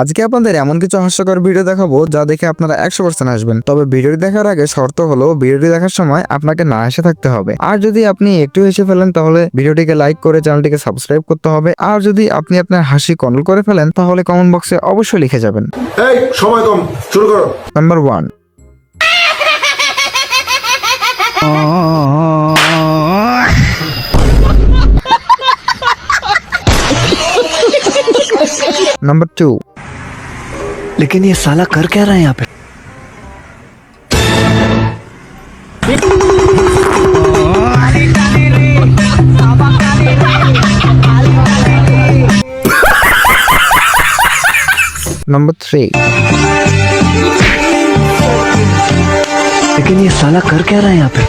আজকে আপনাদের এমন কিছু হাস্যকর ভিডিও দেখাবো যা দেখে আপনারা 100% হাসবেন। তবে ভিডিওটি দেখার আগে শর্ত হলো ভিডিওটি দেখার সময় আপনাকে না হেসে থাকতে হবে। আর যদি আপনি একটু হেসে ফেলেন তাহলে ভিডিওটিকে লাইক করে চ্যানেলটিকে সাবস্ক্রাইব করতে হবে। আর যদি আপনি আপনার হাসি কন্ট্রোল করে ফেলেন তাহলে কমেন্ট বক্সে অবশ্যই লিখে যাবেন। এই সময় কম, শুরু করো। নাম্বার 1, নাম্বার 2, लेकिन ये साला कर क्या रहा है यहाँ पे? নাম্বার 3, लेकिन ये साला कर क्या रहा है यहाँ पे?